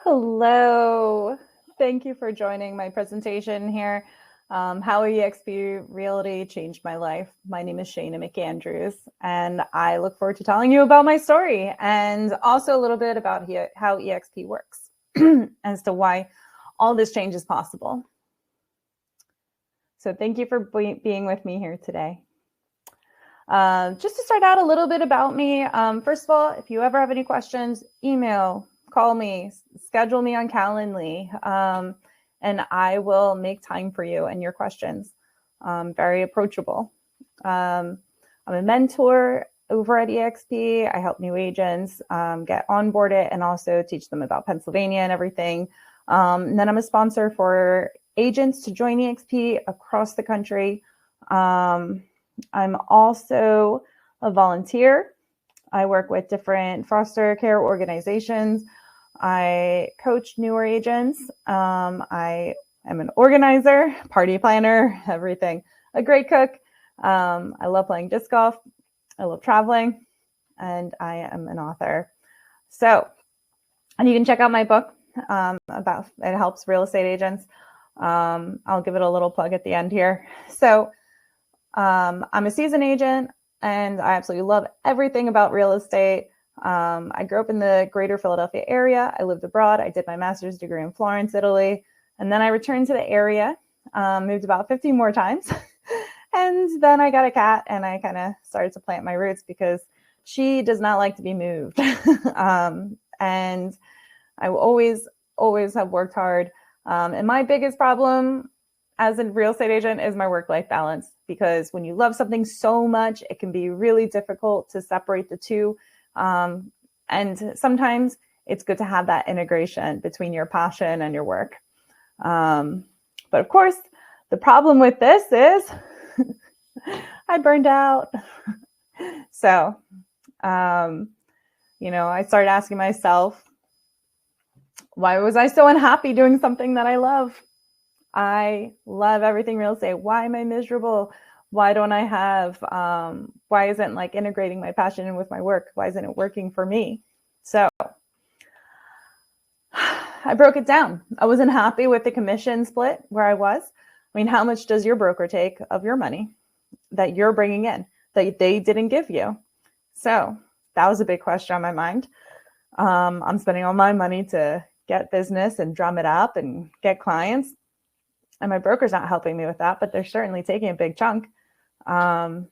Hello. Thank you for joining my presentation here. How eXp Realty changed my life. My name is Shana McAndrews, and I look forward to telling you about my story and also a little bit about how eXp works as to why all this change is possible. So thank you for being with me here today. Just to start out a little bit about me, first of all, if you ever have any questions, email, call me, schedule me on Calendly, and I will make time for you and your questions. Very approachable. I'm a mentor over at eXp. I help new agents get onboarded and also teach them about Pennsylvania and everything. And then I'm a sponsor for agents to join eXp across the country. I'm also a volunteer. I work with different foster care organizations. I coach newer agents. I am an organizer, party planner, everything. A great cook. I love playing disc golf. I love traveling, and I am an author. So, and you can check out my book about it helps real estate agents. I'll give it a little plug at the end here. So, I'm a seasoned agent, and I absolutely love everything about real estate. I grew up in the greater Philadelphia area. I lived abroad. I did my master's degree in Florence, Italy. And then I returned to the area, moved about 15 more times. And then I got a cat, and I kind of started to plant my roots because she does not like to be moved. And I always have worked hard. And my biggest problem as a real estate agent is my work-life balance, because when you love something so much, it can be really difficult to separate the two. And sometimes it's good to have that integration between your passion and your work. But of course, the problem with this is I burned out. So, I started asking myself, why was I so unhappy doing something that I love? I love everything real estate. Why am I miserable? Why don't I have, why isn't like integrating my passion in with my work? Why isn't it working for me? So I broke it down. I wasn't happy with the commission split where I was. I mean, how much does your broker take of your money that you're bringing in that they didn't give you? So that was a big question on my mind. I'm spending all my money to get business and drum it up and get clients. And my broker's not helping me with that, but they're certainly taking a big chunk. And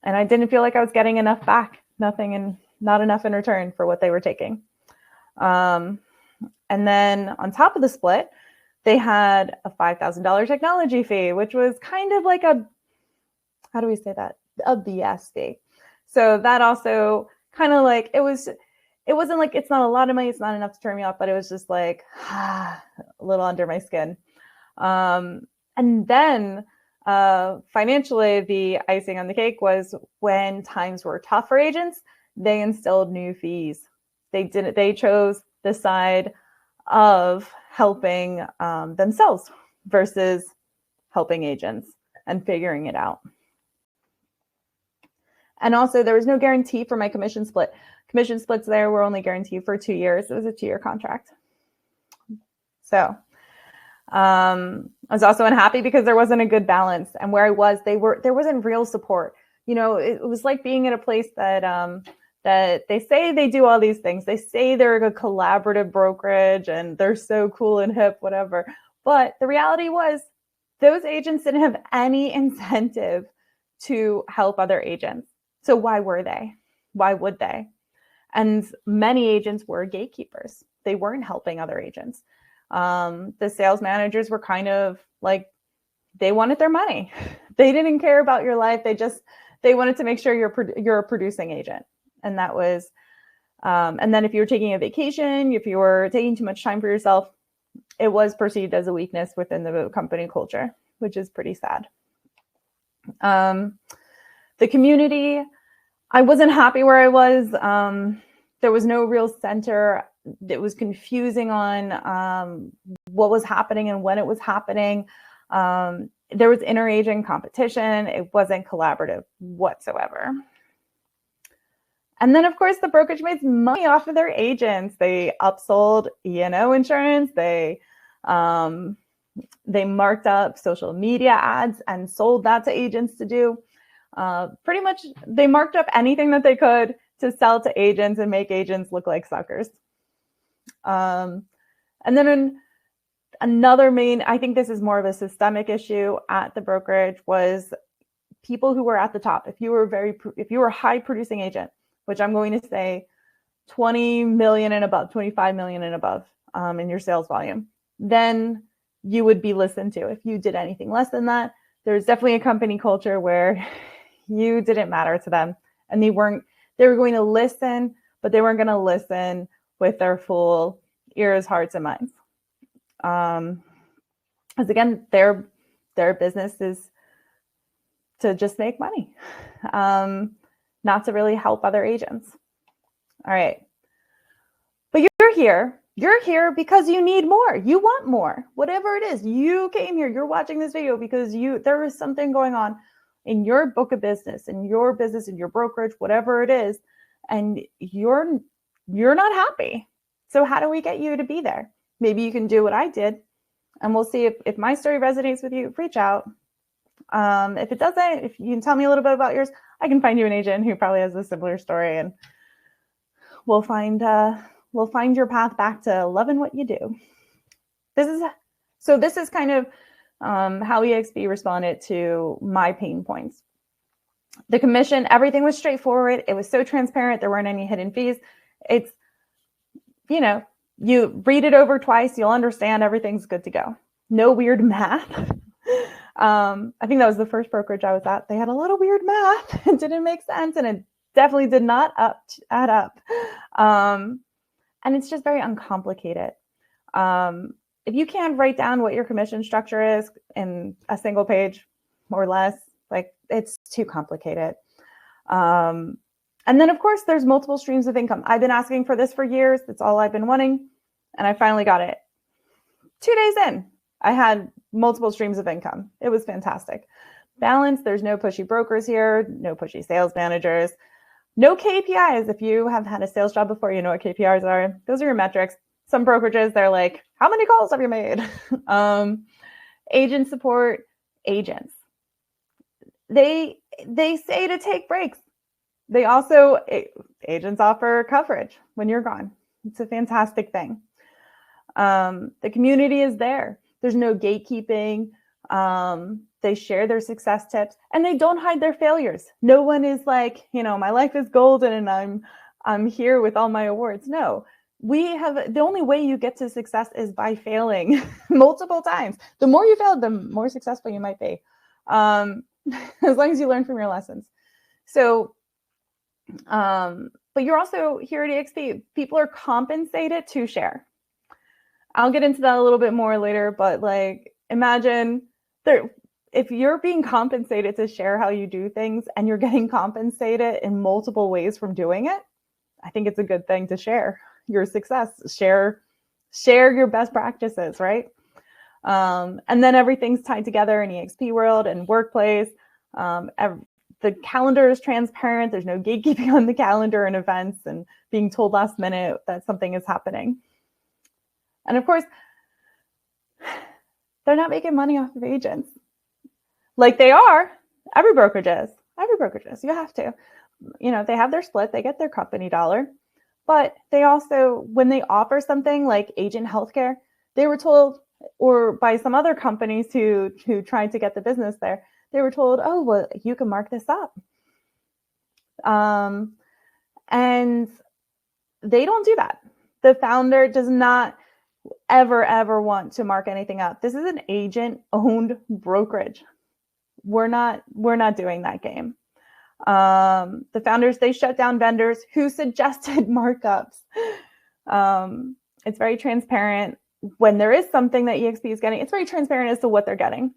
I didn't feel like I was getting enough back, nothing and not enough in return for what they were taking. And then on top of the split, they had a $5,000 technology fee, which was kind of like a BS fee. So that also kind of like, it wasn't like, it's not a lot of money, it's not enough to turn me off, but it was just like a little under my skin. And then financially, the icing on the cake was when times were tough for agents, they instilled new fees. They chose the side of helping themselves versus helping agents and figuring it out. And also, there was no guarantee for my commission split. Commission splits there were only guaranteed for 2 years. It was a 2-year contract. So I was also unhappy because there wasn't a good balance, and where I was, there wasn't real support. It was like being at a place that they say they do all these things. They say they're a collaborative brokerage and they're so cool and hip, whatever. But the reality was those agents didn't have any incentive to help other agents. So why were they? Why would they? And many agents were gatekeepers. They weren't helping other agents. The sales managers were kind of like, they wanted their money. They didn't care about your life. They wanted to make sure you're a producing agent. And that was, and then if you were taking a vacation, if you were taking too much time for yourself, it was perceived as a weakness within the company culture, which is pretty sad. The community, I wasn't happy where I was. There was no real center. It was confusing on what was happening and when it was happening. There was interagent competition. It wasn't collaborative whatsoever. And then, of course, the brokerage made money off of their agents. They upsold E&O insurance. They marked up social media ads and sold that to agents to do. Pretty much, they marked up anything that they could to sell to agents and make agents look like suckers. And then another main, I think this is more of a systemic issue at the brokerage, was people who were at the top. If you were a high producing agent, which I'm going to say 20 million and above, 25 million and above in your sales volume, then you would be listened to. If you did anything less than that, there's definitely a company culture where you didn't matter to them, and they were going to listen, but they weren't going to listen with their full ears, hearts, and minds. Because again, their business is to just make money, not to really help other agents. All right. But you're here. You're here because you need more. You want more. Whatever it is, you came here. You're watching this video because there is something going on in your book of business, in your business, in your brokerage, whatever it is, and you're not happy. So how do we get you to be there? Maybe you can do what I did, and we'll see if my story resonates with you. Reach out. If it doesn't, if you can tell me a little bit about yours, I can find you an agent who probably has a similar story, and we'll find your path back to loving what you do. This is kind of how eXp responded to my pain points. The commission, everything was straightforward. It was so transparent. There weren't any hidden fees. It's, you read it over twice, you'll understand everything's good to go. No weird math. I think that was the first brokerage I was at. They had a little weird math. It didn't make sense, and it definitely did not add up. And it's just very uncomplicated. If you can't write down what your commission structure is in a single page or less, like, it's too complicated. And then, of course, there's multiple streams of income. I've been asking for this for years. That's all I've been wanting. And I finally got it. 2 days in, I had multiple streams of income. It was fantastic. Balance, there's no pushy brokers here, no pushy sales managers, no KPIs. If you have had a sales job before, you know what KPIs are. Those are your metrics. Some brokerages, they're like, how many calls have you made? Agent support, agents. They say to take breaks. They also, agents offer coverage when you're gone. It's a fantastic thing. The community is there. There's no gatekeeping. They share their success tips, and they don't hide their failures. No one is like, my life is golden and I'm here with all my awards. No, the only way you get to success is by failing multiple times. The more you fail, the more successful you might be. As long as you learn from your lessons. So, but you're also here at eXp. People are compensated to share. I'll get into that a little bit more later, but imagine if you're being compensated to share how you do things, and you're getting compensated in multiple ways from doing it, I think it's a good thing to share your success, share your best practices, right? And then everything's tied together in eXp world and workplace. The calendar is transparent. There's no gatekeeping on the calendar and events and being told last minute that something is happening. And of course, they're not making money off of agents. Like they are. Every brokerage is. You have to. They have their split. They get their company dollar. But they also, when they offer something like agent healthcare, they were told, or by some other companies who tried to get the business there, they were told, oh, well, you can mark this up. And they don't do that. The founder does not ever want to mark anything up. This is an agent-owned brokerage. We're not doing that game. The founders, they shut down vendors who suggested markups. It's very transparent. When there is something that eXp is getting, it's very transparent as to what they're getting.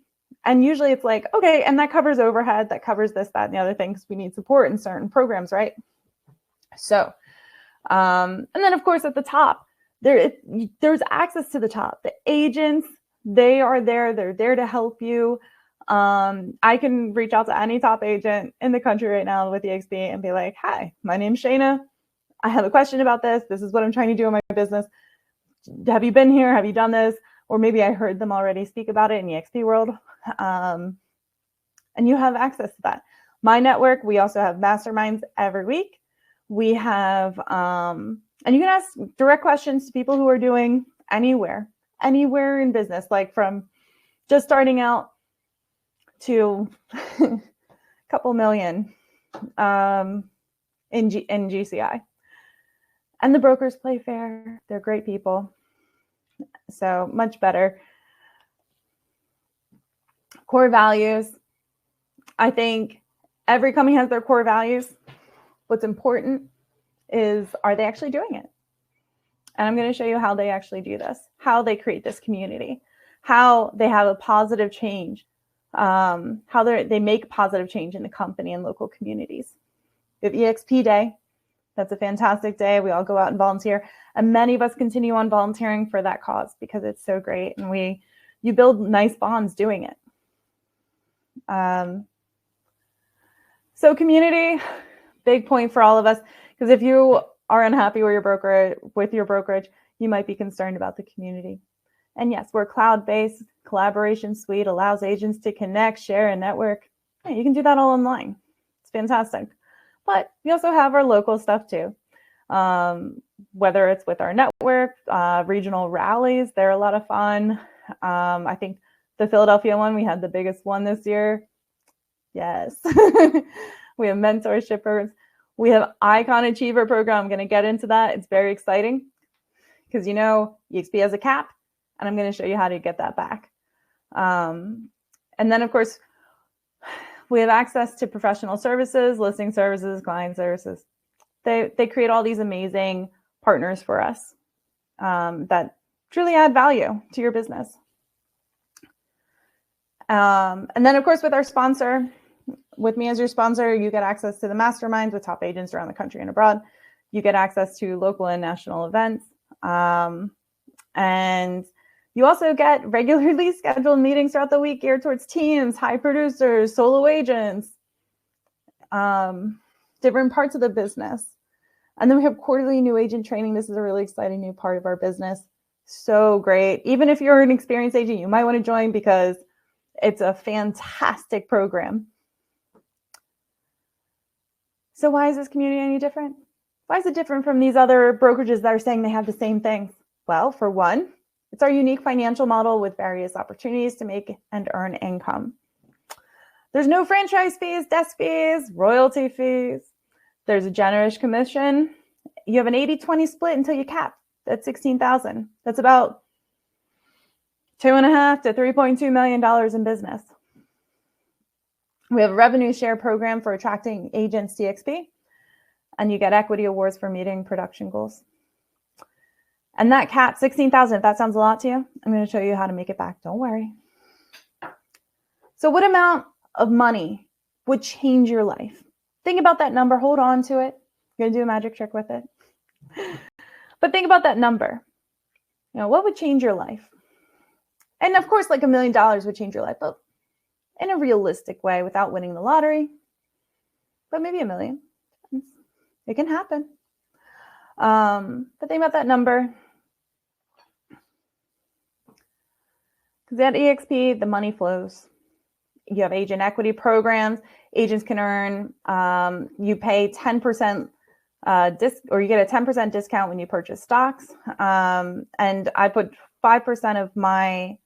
And usually it's like, okay, and that covers overhead, that covers this, that, and the other thing, because we need support in certain programs, right? So, and then of course at the top, there's access to the top. The agents, they are there. They're there to help you. I can reach out to any top agent in the country right now with eXp and be like, hi, my name's Shayna. I have a question about this. This is what I'm trying to do in my business. Have you been here? Have you done this? Or maybe I heard them already speak about it in the eXp world. And you have access to that. My network, we also have masterminds every week. We have, and you can ask direct questions to people who are doing anywhere in business, like from just starting out to a couple million in GCI. And the brokers play fair. They're great people. So much better. Core values. I think every company has their core values. What's important is, are they actually doing it? And I'm going to show you how they actually do this, how they create this community, how they have a positive change, how they make positive change in the company and local communities. We have eXp Day. That's a fantastic day. We all go out and volunteer. And many of us continue on volunteering for that cause because it's so great. And you build nice bonds doing it. So community, big point for all of us, because if you are unhappy with your brokerage, you might be concerned about the community. And yes, we're cloud-based. Collaboration Suite allows agents to connect, share, and network. Yeah, you can do that all online. It's fantastic. But we also have our local stuff too. Whether it's with our network, regional rallies, they're a lot of fun. I think the Philadelphia one, we had the biggest one this year. Yes. We have mentorship programs. We have Icon Achiever program. I'm going to get into that. It's very exciting because eXp has a cap, and I'm going to show you how to get that back. And then, of course, we have access to professional services, listing services, client services. They create all these amazing partners for us that truly add value to your business. And then, of course, with our sponsor, with me as your sponsor, you get access to the masterminds with top agents around the country and abroad. You get access to local and national events. And you also get regularly scheduled meetings throughout the week geared towards teams, high producers, solo agents, different parts of the business. And then we have quarterly new agent training. This is a really exciting new part of our business. So great. Even if you're an experienced agent, you might want to join because it's a fantastic program. So why is this community any different? Why is it different from these other brokerages that are saying they have the same things? Well, for one, it's our unique financial model with various opportunities to make and earn income. There's no franchise fees, desk fees, royalty fees. There's a generous commission. You have an 80-20 split until you cap. That's $16,000. That's about $2.5 to $3.2 million in business. We have a revenue share program for attracting agents to eXp, and you get equity awards for meeting production goals. And that cap, $16,000, if that sounds a lot to you, I'm going to show you how to make it back. Don't worry. So what amount of money would change your life? Think about that number. Hold on to it. You're going to do a magic trick with it. But think about that number. What would change your life? And of course, like $1 million would change your life, but in a realistic way without winning the lottery. But maybe $1 million. It can happen. But think about that number. Because at eXp, the money flows. You have agent equity programs. Agents can earn, you pay 10% or you get a 10% discount when you purchase stocks. And I put 5% of my,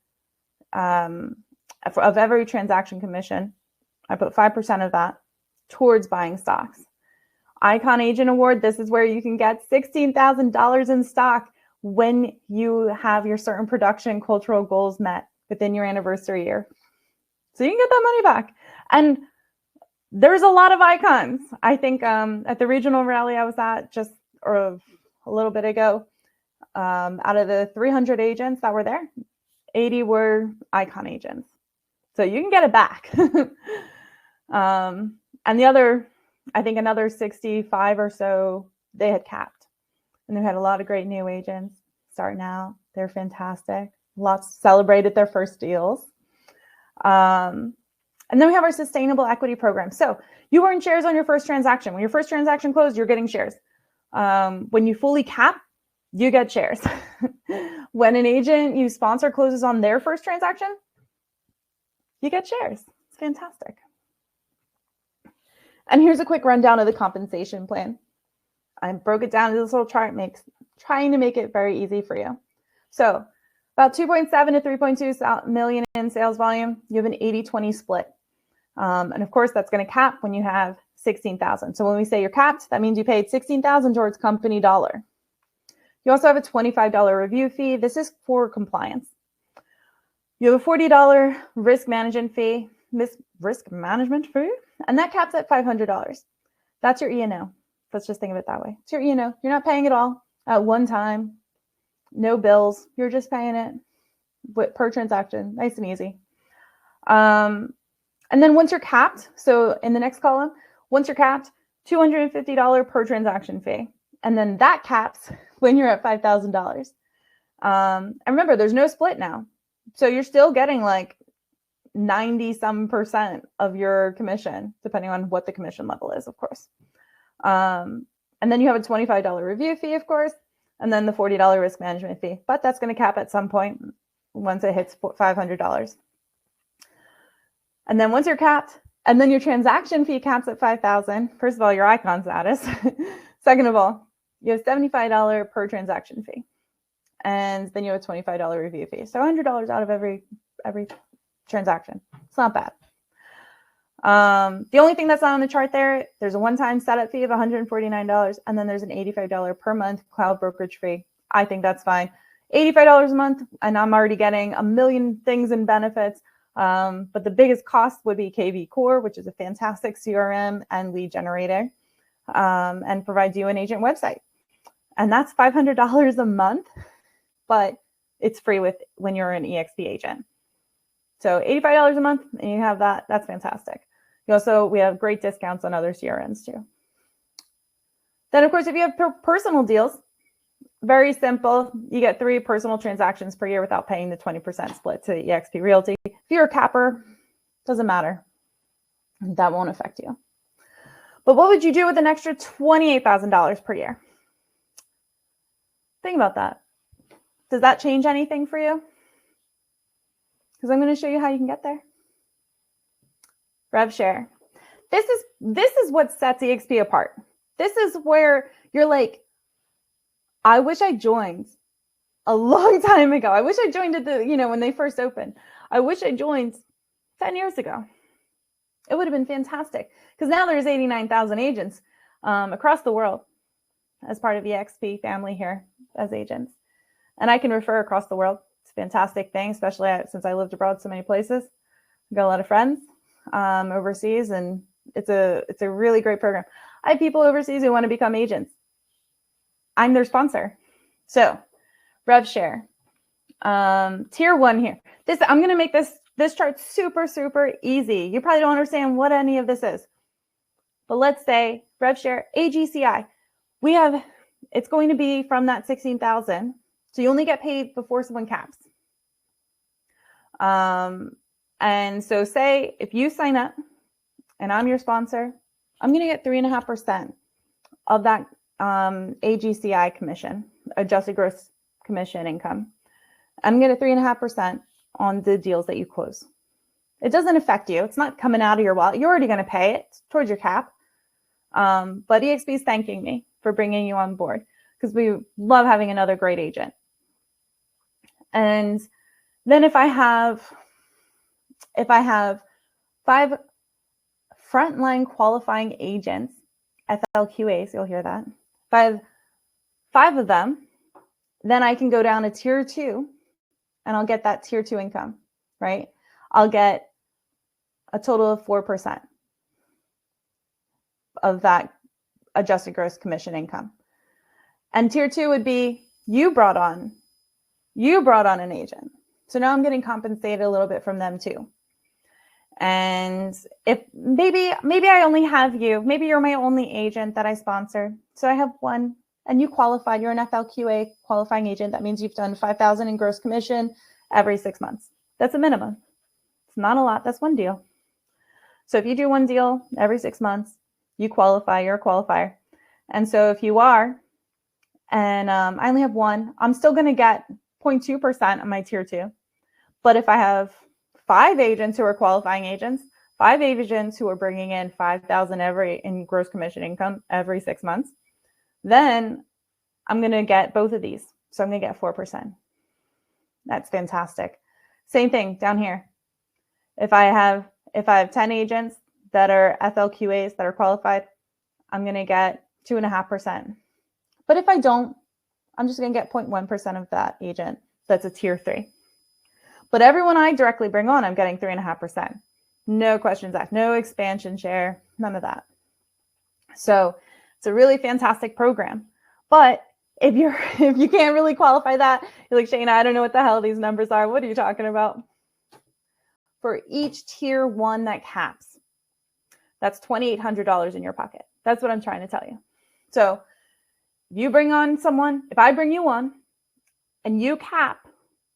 of every transaction commission, I put 5% of that towards buying stocks. Icon Agent Award, this is where you can get $16,000 in stock when you have your certain production cultural goals met within your anniversary year. So you can get that money back. And there's a lot of icons. I think at the regional rally I was at just a little bit ago, out of the 300 agents that were there, 80 were icon agents. So you can get it back. And the other, I think another 65 or so, they had capped. And they had a lot of great new agents starting out. They're fantastic. Lots celebrated their first deals. And then we have our sustainable equity program. So you earn shares on your first transaction. When your first transaction closed, you're getting shares. When you fully cap, you get shares. When an agent you sponsor closes on their first transaction, you get shares. It's fantastic. And here's a quick rundown of the compensation plan. I broke it down into this little chart, trying to make it very easy for you. So about 2.7 to 3.2 million in sales volume, you have an 80-20 split. And of course, that's going to cap when you have 16,000. So when we say you're capped, that means you paid 16,000 towards company dollar. You also have a $25 review fee. This is for compliance. You have a $40 risk management fee, and that caps at $500. That's your E&O. Let's just think of it that way. It's your E&O. You're not paying it all at one time. No bills. You're just paying it per transaction. Nice and easy. And then once you're capped, so in the next column, once you're capped, $250 per transaction fee. And then that caps when you're at $5,000. And remember, there's no split now. So you're still getting like 90% of your commission, depending on what the commission level is, of course. And then you have a $25 review fee, of course, and then the $40 risk management fee. But that's going to cap at some point once it hits $500. And then once you're capped, and then your transaction fee caps at $5,000. First of all, your icon status. Second of all, you have $75 per transaction fee. And then you have a $25 review fee. So $100 out of every transaction. It's not bad. The only thing that's not on the chart there's a one-time setup fee of $149, and then there's an $85 per month cloud brokerage fee. I think that's fine. $85 a month, and I'm already getting a million things and benefits. But the biggest cost would be KV Core, which is a fantastic CRM and lead generator, and provides you an agent website. And that's $500 a month, but it's free when you're an eXp agent. So $85 a month, and you have that. That's fantastic. We have great discounts on other CRMs too. Then, of course, if you have personal deals, very simple. You get 3 personal transactions per year without paying the 20% split to eXp Realty. If you're a capper, doesn't matter. That won't affect you. But what would you do with an extra $28,000 per year? Think about that. Does that change anything for you? Because I'm going to show you how you can get there. Rev share. This is what sets eXp apart. This is where you're like, I wish I joined a long time ago. I wish I joined at when they first opened. I wish I joined 10 years ago. It would have been fantastic, because now there's 89,000 agents across the world as part of the eXp family here as agents. And I can refer across the world. It's a fantastic thing, especially since I lived abroad so many places. I've got a lot of friends overseas, and it's a really great program. I have people overseas who want to become agents. I'm their sponsor. So rev share. Tier 1 here. I'm going to make this chart super, super easy. You probably don't understand what any of this is. But let's say rev share, AGCI. It's going to be from that 16,000. So you only get paid before someone caps. And so say if you sign up and I'm your sponsor, I'm going to get 3.5% of that AGCI commission, adjusted gross commission income. I'm going to get 3.5% on the deals that you close. It doesn't affect you. It's not coming out of your wallet. You're already going to pay it towards your cap. But eXp is thanking me for bringing you on board, because we love having another great agent. And then if I have 5 frontline qualifying agents, FLQAs, you'll hear that. If I have 5 of them, then I can go down to tier 2 and I'll get that tier 2 income, right? I'll get a total of 4% of that adjusted gross commission income. And tier 2 would be you brought on an agent. So now I'm getting compensated a little bit from them too. And if maybe I only have you, maybe you're my only agent that I sponsor. So I have one, and you qualified, you're an FLQA qualifying agent. That means you've done 5,000 in gross commission every 6 months. That's a minimum. It's not a lot. That's one deal. So if you do one deal every 6 months, you qualify, you're a qualifier. And so if you are, and I only have one, I'm still going to get 0.2% on my tier 2. But if I have 5 agents who are qualifying agents, 5 agents who are bringing in $5,000 in gross commission income every 6 months, then I'm going to get both of these. So I'm going to get 4%. That's fantastic. Same thing down here. If I have 10 agents that are FLQAs that are qualified, I'm going to get 2.5%. But if I don't, I'm just going to get 0.1% of that agent. That's a tier 3. But everyone I directly bring on, I'm getting 3.5%. No questions asked, no expansion share, none of that. So it's a really fantastic program. But if you can't really qualify that, you're like, Shayna, I don't know what the hell these numbers are. What are you talking about? For each tier 1 that caps, that's $2,800 in your pocket. That's what I'm trying to tell you. So you bring on someone, if I bring you on and you cap,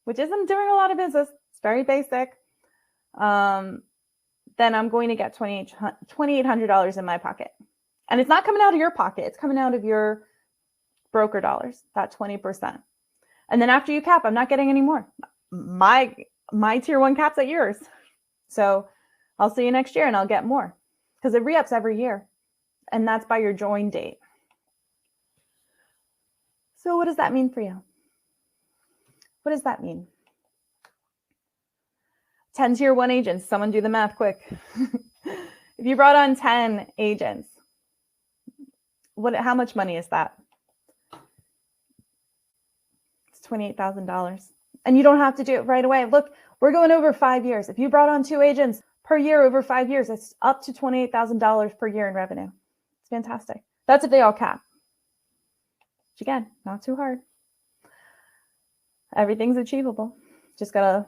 which isn't doing a lot of business, it's very basic, then I'm going to get $2,800 in my pocket. And it's not coming out of your pocket. It's coming out of your broker dollars, that 20%. And then after you cap, I'm not getting any more. My tier 1 caps at yours. So I'll see you next year and I'll get more because it re-ups every year. And that's by your join date. So what does that mean for you? What does that mean? 10 tier 1 agents. Someone do the math quick. If you brought on 10 agents, how much money is that? It's $28,000. And you don't have to do it right away. Look, we're going over 5 years. If you brought on 2 agents per year over 5 years, it's up to $28,000 per year in revenue. It's fantastic. That's if they all cap. Which again, not too hard. Everything's achievable. Just gotta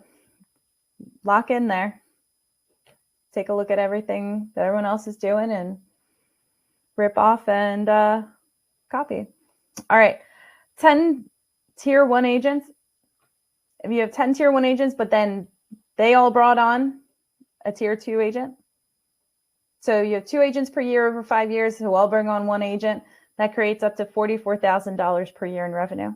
lock in there. Take a look at everything that everyone else is doing and rip off and copy. All right, 10 tier 1 agents. If you have 10 tier 1 agents, but then they all brought on a tier 2 agent. So you have 2 agents per year over 5 years who all bring on 1 agent. That creates up to $44,000 per year in revenue.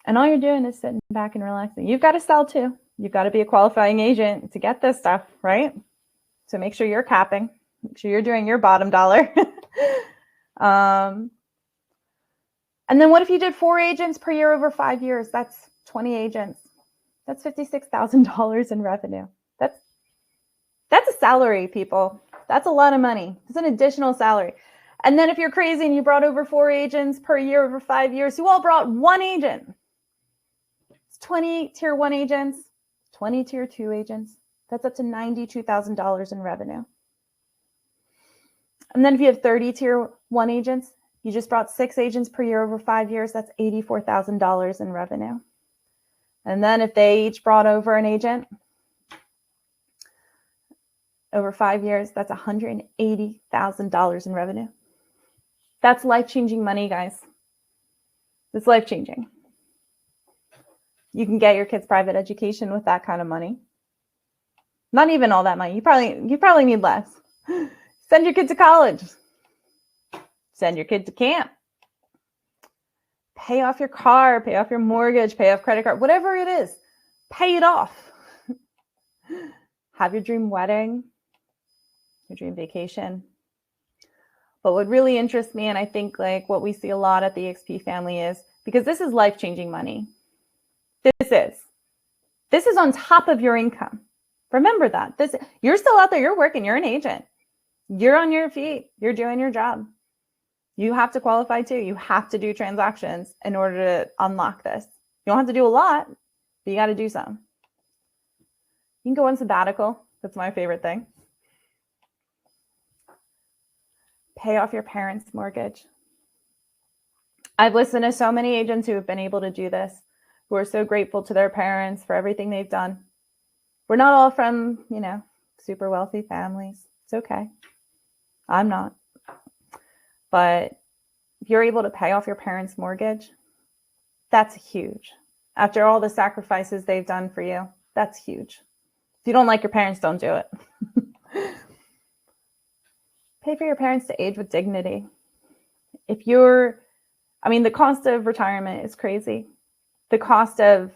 And all you're doing is sitting back and relaxing. You've got to sell too. You've got to be a qualifying agent to get this stuff, right? So make sure you're capping. Make sure you're doing your bottom dollar. And then what if you did 4 agents per year over 5 years? That's 20 agents. That's $56,000 in revenue. That's a salary, people. That's a lot of money. It's an additional salary. And then if you're crazy and you brought over 4 agents per year over 5 years, who all brought 1 agent? It's 20 tier 1 agents, 20 tier 2 agents. That's up to $92,000 in revenue. And then if you have 30 tier 1 agents, you just brought 6 agents per year over 5 years, that's $84,000 in revenue. And then if they each brought over an agent over 5 years, that's $180,000 in revenue. That's life-changing money, guys. It's life-changing. You can get your kids private education with that kind of money. Not even all that money. You probably need less. Send your kid to college. Send your kid to camp. Pay off your car, pay off your mortgage, pay off credit card, whatever it is. Pay it off. Have your dream wedding, your dream vacation. But what really interests me, and I think like what we see a lot at the eXp family is, because this is life-changing money. This is on top of your income. Remember that. You're still out there, you're working, you're an agent. You're on your feet, you're doing your job. You have to qualify too. You have to do transactions in order to unlock this. You don't have to do a lot, but you got to do some. You can go on sabbatical. That's my favorite thing. Pay off your parents' mortgage. I've listened to so many agents who have been able to do this, who are so grateful to their parents for everything they've done. We're not all from, super wealthy families. It's okay. I'm not. But if you're able to pay off your parents' mortgage, that's huge. After all the sacrifices they've done for you, that's huge. If you don't like your parents, don't do it. pay for your parents to age with dignity. The cost of retirement is crazy. The cost of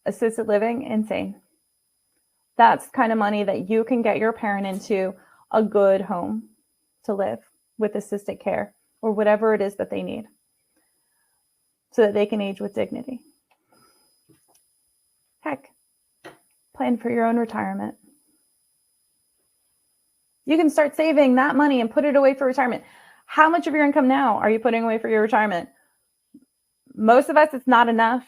assisted living, insane. That's the kind of money that you can get your parent into a good home to live with assisted care or whatever it is that they need so that they can age with dignity. Heck, plan for your own retirement. You can start saving that money and put it away for retirement. How much of your income now are you putting away for your retirement? Most of us, it's not enough.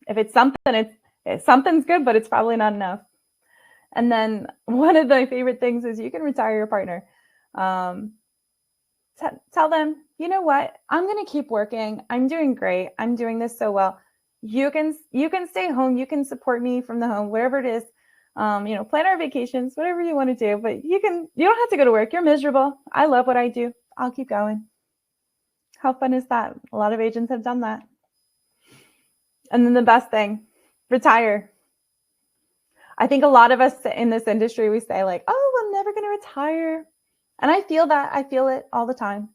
If it's something, something's good, but it's probably not enough. And then one of my favorite things is you can retire your partner. Tell them, you know what? I'm going to keep working. I'm doing great. I'm doing this so well. You can stay home. You can support me from the home, wherever it is. Plan our vacations, whatever you want to do. But you don't have to go to work. You're miserable. I love what I do. I'll keep going. How fun is that? A lot of agents have done that. And then the best thing, retire. I think a lot of us in this industry, we say like, oh, I'm never going to retire. And I feel that. I feel it all the time.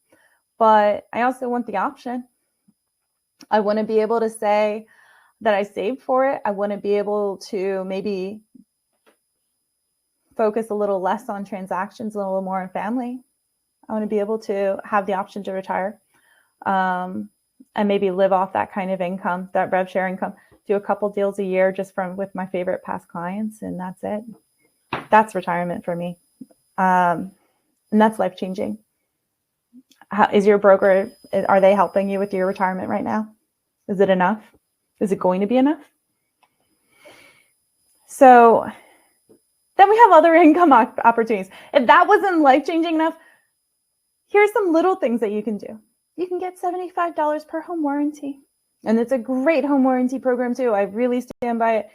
But I also want the option. I want to be able to say that I saved for it. I want to be able to maybe focus a little less on transactions, a little more on family. I want to be able to have the option to retire and maybe live off that kind of income, that rev share income, do a couple deals a year just with my favorite past clients. And that's it. That's retirement for me. And that's life-changing. Is your broker, are they helping you with your retirement right now? Is it enough? Is it going to be enough? So then we have other income opportunities. If that wasn't life-changing enough, here's some little things that you can do. You can get $75 per home warranty. And it's a great home warranty program too. I really stand by it.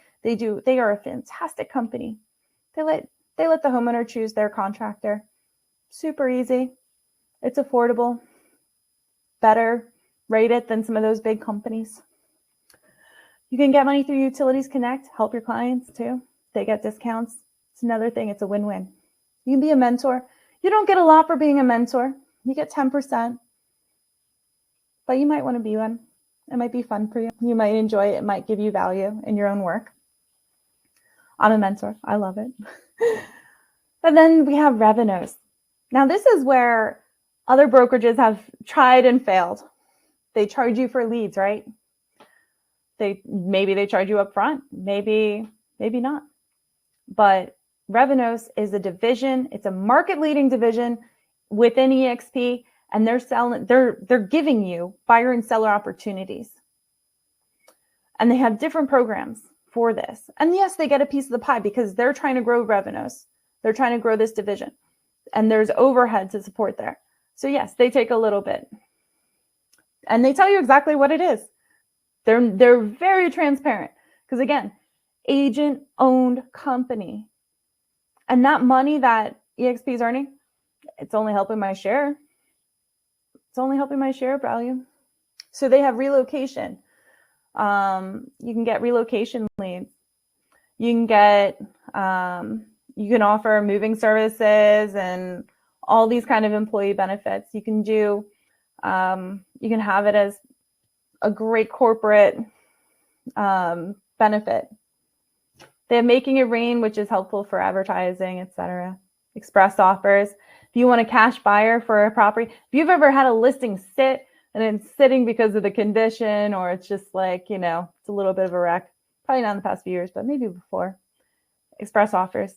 They are a fantastic company. They let the homeowner choose their contractor. Super easy. It's affordable. Better rated than some of those big companies. You can get money through Utilities Connect, help your clients too. They get discounts. It's another thing. It's a win-win. You can be a mentor. You don't get a lot for being a mentor. You get 10%. But you might want to be one. It might be fun for you. You might enjoy it. It might give you value in your own work. I'm a mentor. I love it. And then we have revenues. Now, this is where other brokerages have tried and failed. They charge you for leads, right? Maybe they charge you up front. Maybe not. But revenues is a division. It's a market-leading division within eXp. And they're giving you buyer and seller opportunities. And they have different programs for this. And yes, they get a piece of the pie because they're trying to grow revenues. They're trying to grow this division. And there's overhead to support there. So yes, they take a little bit. And they tell you exactly what it is. They're very transparent. Because again, agent-owned company. And that money that eXp is earning, it's only helping my share. It's only helping my share value. So they have relocation. You can get relocation leads. You can get, you can offer moving services and all these kind of employee benefits. You can do, you can have it as a great corporate benefit. They have Making It Rain, which is helpful for advertising, etc. Express offers. If you want a cash buyer for a property, if you've ever had a listing sit and it's sitting because of the condition, or it's just like, it's a little bit of a wreck, probably not in the past few years, but maybe before. Express offers,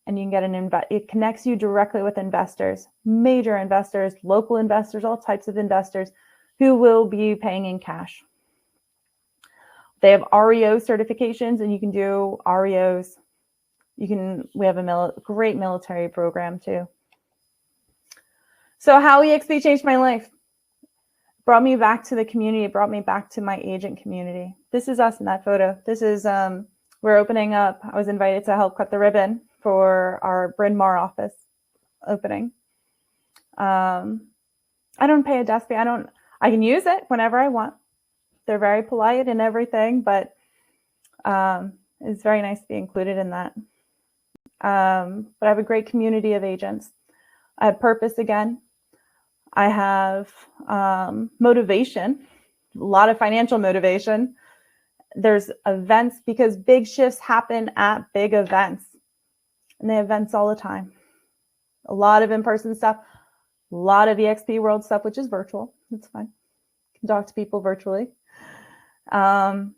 and you can get it connects you directly with investors, major investors, local investors, all types of investors who will be paying in cash. They have REO certifications, and you can do REOs. We have a great military program too. So how eXp changed my life? Brought me back to the community. It brought me back to my agent community. This is us in that photo. This is, we're opening up. I was invited to help cut the ribbon for our Bryn Mawr office opening. I don't pay a desk fee. I can use it whenever I want. They're very polite and everything, but it's very nice to be included in that. But I have a great community of agents. I have purpose again. I have motivation, a lot of financial motivation. There's events, because big shifts happen at big events, and they have events all the time. A lot of in-person stuff, a lot of eXp World stuff, which is virtual. It's fine. You can talk to people virtually. And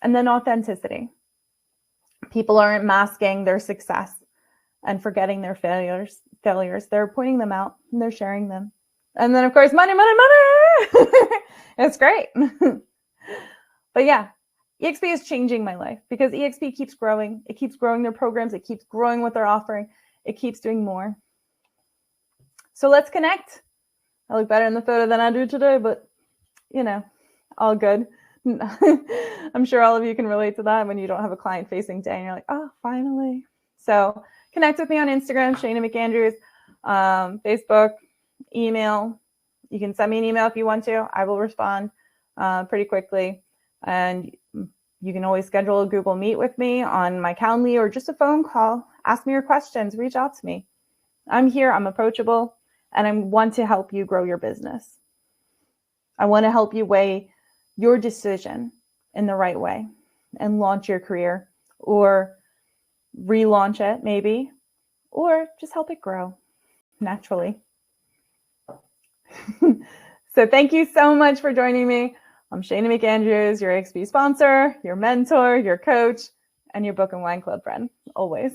then authenticity. People aren't masking their success and forgetting their failures. They're pointing them out and they're sharing them. And then, of course, money. It's great. But yeah, eXp is changing my life because eXp keeps growing. It keeps growing their programs. It keeps growing what they're offering. It keeps doing more. So let's connect. I look better in the photo than I do today, but you know, all good. I'm sure all of you can relate to that when you don't have a client-facing day and you're like, oh, finally. So connect with me on Instagram, Shana McAndrews, Facebook, email. You can send me an email if you want to. I will respond pretty quickly. And you can always schedule a Google Meet with me on my Calendly or just a phone call. Ask me your questions. Reach out to me. I'm here. I'm approachable. And I want to help you grow your business. I want to help you weigh your decision in the right way and launch your career, or relaunch it maybe, or just help it grow naturally. So thank you so much for joining me. I'm Shana McAndrews, your eXp sponsor, your mentor, your coach, and your book and wine club friend, always.